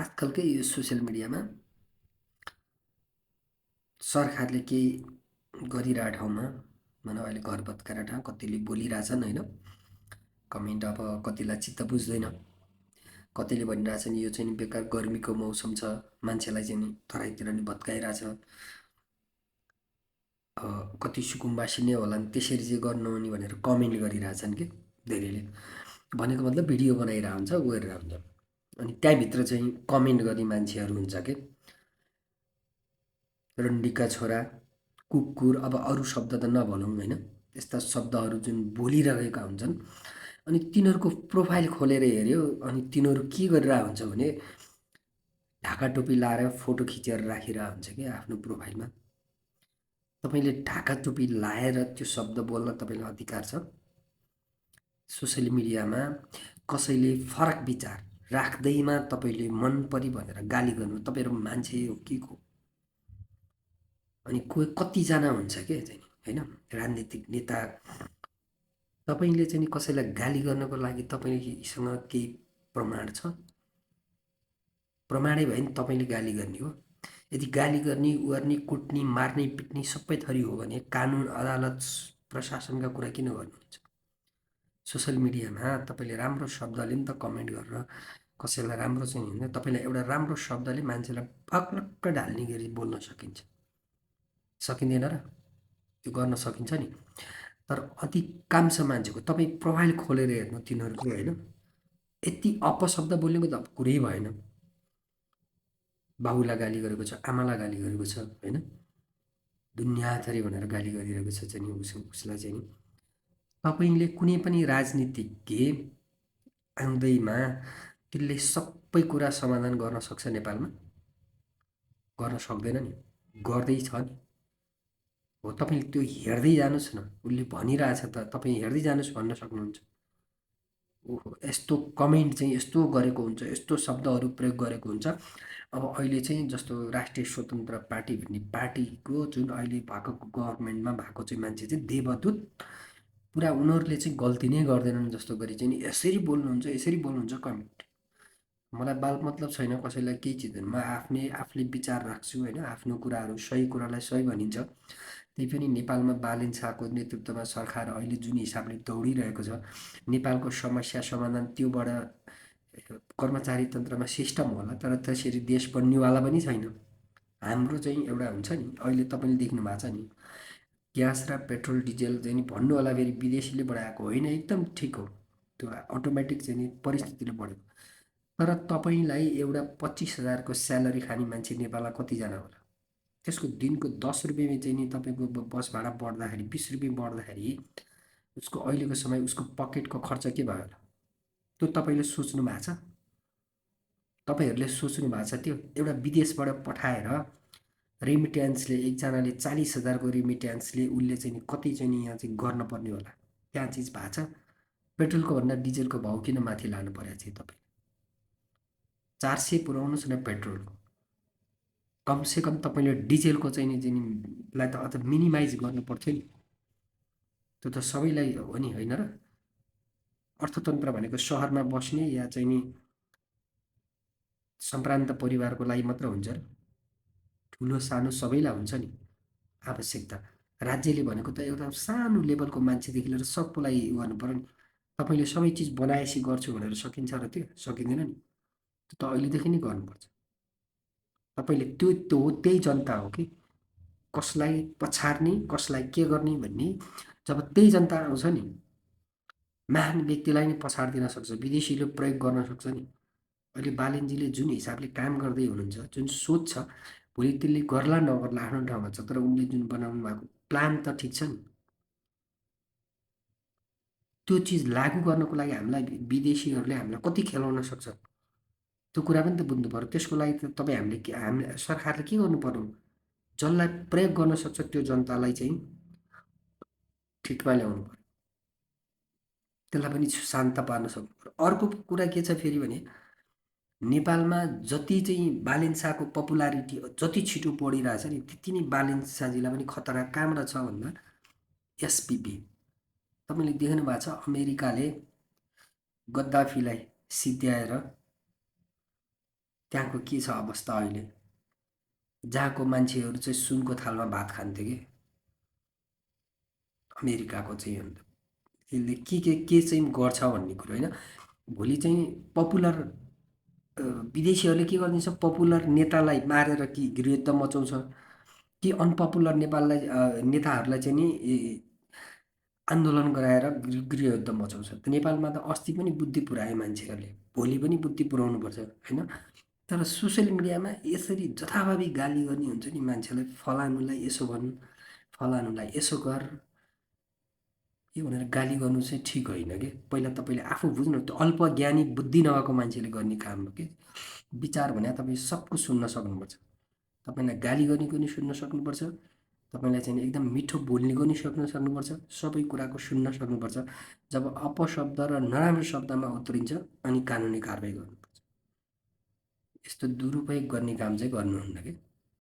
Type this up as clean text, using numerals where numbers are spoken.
आजकलकै यो सोसियल मिडियामा सरकारले केही गरिरहेको ठाउँमा भनौँ अहिले घर भत्काएर ठाउँ कतिले बोलिरहेछन् होइन। कमेन्ट अब कतिलाई चित्त बुझ्दैन, कतिले भनिरहेछन् यो चाहिँ नि बेकार गर्मीको मौसम छ, मान्छेलाई चाहिँ नि तराईतिर नि भत्काइरहेछ, कति सुकुम्बासी नै होला नि त्यसरी चाहिँ गर्नु नि भनेर कमेन्ट गरिरहेछन् कि धेरैले। भनेको मतलब भिडियो बनाइरहेको हुन्छ, उ गरिरहेको हुन्छ, अनि त्यहाँभित्र चाहिँ कमेन्ट गर्ने मान्छेहरू हुन्छ कि रन्डीका छोरा, कुकुर, अब अरू शब्द त नभनौँ होइन, यस्ता शब्दहरू जुन बोलिरहेका हुन्छन्। अनि तिनीहरूको प्रोफाइल खोलेर हेऱ्यो अनि तिनीहरू के गरिरहेको हुन्छ भने ढाका टोपी लाएर फोटो खिचेर राखिरहेको हुन्छ कि आफ्नो प्रोफाइलमा। तपाईँले ढाका टोपी लाएर त्यो शब्द बोल्न तपाईँलाई अधिकार छ। सोसियल मिडियामा कसैले फरक विचार राख्दैमा तपाईँले मन परी भनेर गाली गर्नु तपाईँहरू मान्छे हो के को? अनि कोही कतिजना हुन्छ के चाहिँ होइन राजनीतिक नेता, तपाईँले चाहिँ कसैलाई गाली गर्नको लागि तपाईँसँग केही प्रमाण छ? प्रमाणै भयो नि तपाईँले गाली गर्ने हो। यदि गाली गर्ने, गर्ने, कुट्ने, मार्ने, पिट्ने सबै थरी हो भने कानुन, अदालत, प्रशासनका कुरा किन गर्नुहुन्छ? सोसियल मिडियामा तपाईँले राम्रो शब्दले नि त कमेन्ट गरेर कसैलाई राम्रो चाहिँ होइन, तपाईँलाई एउटा राम्रो शब्दले मान्छेलाई पक्लक्क ढाल्ने गरी बोल्न सकिन्छ, सकिँदैन र? त्यो गर्न सकिन्छ नि। तर अधिकांश मान्छेको तपाईँ प्रोफाइल खोलेर हेर्नु तिनीहरूको होइन, यति अपशब्द बोलेको त अब कुरै भएन। बाबुलाई गाली गरेको छ, आमालाई गाली गरेको छ होइन, दुनियाँ थरी भनेर गाली गरिरहेको छ चाहिँ उसलाई चाहिँ नि। तपाईँले कुनै पनि राजनीतिज्ञ आउँदैमा त्यसले सबै कुरा समाधान गर्न सक्छ नेपालमा? गर्न सक्दैन नि, गर्दैछ नि। हो तपाईँले त्यो हेर्दै जानुहोस् न, उसले भनिरहेछ त तपाईँ हेर्दै जानुहोस् भन्न सक्नुहुन्छ। ओहो यस्तो कमेन्ट चाहिँ यस्तो गरेको हुन्छ, यस्तो शब्दहरू प्रयोग गरेको हुन्छ। अब अहिले चाहिँ जस्तो राष्ट्रिय स्वतन्त्र पार्टी भन्ने पार्टीको जुन अहिले भएको गभर्मेन्टमा भएको चाहिँ मान्छे चाहिँ देवदूत, पुरा उनीहरूले चाहिँ गल्ती नै गर्दैनन् जस्तो गरी चाहिँ नि यसरी बोल्नुहुन्छ, यसरी बोल्नुहुन्छ कमेन्ट। मलाई बाल मतलब छैन कसैलाई केही चिन्दैन, म आफूले विचार राख्छु होइन, आफ्नो कुराहरू सही कुरालाई सही भनिन्छ। त्यही पनि नेपालमा बालेन शाहको नेतृत्वमा सरकार अहिले जुन हिसाबले दौडिरहेको छ, नेपालको समस्या समाधान त्योबाट कर्मचारी तन्त्रमा सिस्टम होला, तर त्यसरी देश बन्नेवाला पनि छैन। हाम्रो चाहिँ एउटा हुन्छ नि, अहिले तपाईँले देख्नु भएको छ नि, ग्यास र पेट्रोल डिजेल चाहिँ नि भन्नु होला फेरि विदेशीले बढाएको होइन, एकदम ठिक हो, त्यो अटोमेटिक चाहिँ नि परिस्थितिले बढेको। तर तपाईँलाई एउटा 25,000को स्यालेरी खाने मान्छे नेपालमा कतिजना होला? त्यसको दिनको 10 रुपियाँमा चाहिँ नि तपाईँको बस भाडा बढ्दाखेरि 20 रुपियाँ बढ्दाखेरि उसको अहिलेको समय उसको पकेटको खर्च के भयो होला? त्यो तपाईँले सोच्नु भएको छ? तपाईँहरूले सोच्नु भएको छ त्यो? एउटा विदेशबाट पठाएर रेमिट्यान्सले एकजनाले 40,000को रेमिट्यान्सले उसले चाहिँ नि कति चाहिँ नि यहाँ चाहिँ गर्नुपर्ने होला? त्यहाँ चिज भएको छ? पेट्रोलको भन्दा डिजेलको भाउ किन माथि लानु पर्यो चाहिँ तपाईँ? 400 पुऱ्याउनुहोस् न पेट्रोलको, कमसेकम तपाईँले डिजेलको चाहिँ नि लाई त अझ मिनिमाइज गर्नु पर्थ्यो नि। त्यो त सबैलाई हो नि होइन र? अर्थतन्त्र भनेको सहरमा बस्ने या चाहिँ नि सम्प्रान्त परिवारको लागि मात्र हुन्छ र? ठुलो सानो सबैलाई हुन्छ नि आवश्यकता। राज्यले भनेको त एउटा सानो लेभलको मान्छेदेखि लिएर सबको लागि गर्नु पऱ्यो नि। तपाईँले सबै चिज बनाएपछि गर्छु भनेर सकिन्छ र? त्यो सकिँदैन नि। त्यो त अहिलेदेखि नै गर्नुपर्छ। तपाईँले त्यो त्यो हो, त्यही जनता हो कि कसलाई पछार्ने, कसलाई के गर्ने भन्ने जब त्यही जनता आउँछ नि, महान व्यक्तिलाई नै पछाडिदिन सक्छ, विदेशीले प्रयोग गर्न सक्छ नि। अहिले बालेनजीले जुन हिसाबले काम गर्दै हुनुहुन्छ, जुन सोच छ, भोलि त्यसले गर्ला नगर्ला आफ्नो ठाउँमा छ, तर उनले जुन बनाउनु भएको प्लान त ठिक छ नि। त्यो चिज लागू गर्नको लागि हामीलाई विदेशीहरूले हामीलाई कति खेलाउन सक्छ, त्यो कुरा पनि त बुझ्नु पऱ्यो। त्यसको लागि त तपाईँ हामीले सरकारले के गर्नु पर्यो? जसलाई प्रयोग गर्न सक्छ त्यो जनतालाई चाहिँ ठिकमा ल्याउनु पऱ्यो, त्यसलाई पनि शान्त पार्न सक्नु पऱ्यो। अर्को कुरा के छ फेरि भने नेपालमा जति चाहिँ बालेन शाहको पपुलारिटी जति छिटो बढिरहेछ नि, त्यति नै बालेन शाहजीलाई पनि खतरा कहाँबाट छ भन्दा एसपिपी। तपाईँले देख्नु भएको छ अमेरिकाले गद्दाफीलाई सिद्ध्याएर त्यहाँको के छ अवस्था अहिले, जहाँको मान्छेहरू चाहिँ सुनको थालमा भात खान्थे कि अमेरिकाको चाहिँ। अन्त त्यसले के चाहिँ गर्छ भन्ने कुरो होइन। भोलि चाहिँ पपुलर विदेशीहरूले के गरिदिन्छ, पपुलर नेतालाई मारेर कि गृहयुद्ध मचाउँछ, कि अनपपुलर नेताहरूलाई चाहिँ नि आन्दोलन गराएर गृहयुद्ध मचाउँछ। त नेपालमा त अस्ति पनि बुद्धि पुऱ्याए मान्छेहरूले, भोलि पनि बुद्धि पुऱ्याउनुपर्छ होइन। तर सोसियल मिडियामा यसरी जथाभावी गाली गर्ने हुन्छ नि मान्छेलाई, फलानुलाई यसो भन्, फलानुलाई यसो गर, यो भनेर गाली गर्नु चाहिँ ठिक होइन कि। पहिला तपाईँले आफू बुझ्नु, त्यो अल्पज्ञानी बुद्धि नभएको मान्छेले गर्ने काम हो कि। विचार भने तपाईँ सबको सुन्न सक्नुपर्छ, तपाईँलाई गाली गर्नेको नि सुन्न सक्नुपर्छ, तपाईँलाई चाहिँ एकदम मिठो बोल्नेको नि सक्नुपर्छ, सबै कुराको सुन्न सक्नुपर्छ। जब अपशब्द र नराम्रो शब्दमा उत्रिन्छ अनि कानुनी कारबाही गर्नुपर्छ। यस्तो दुरुपयोग गर्ने काम चाहिँ गर्नुहुन्न कि।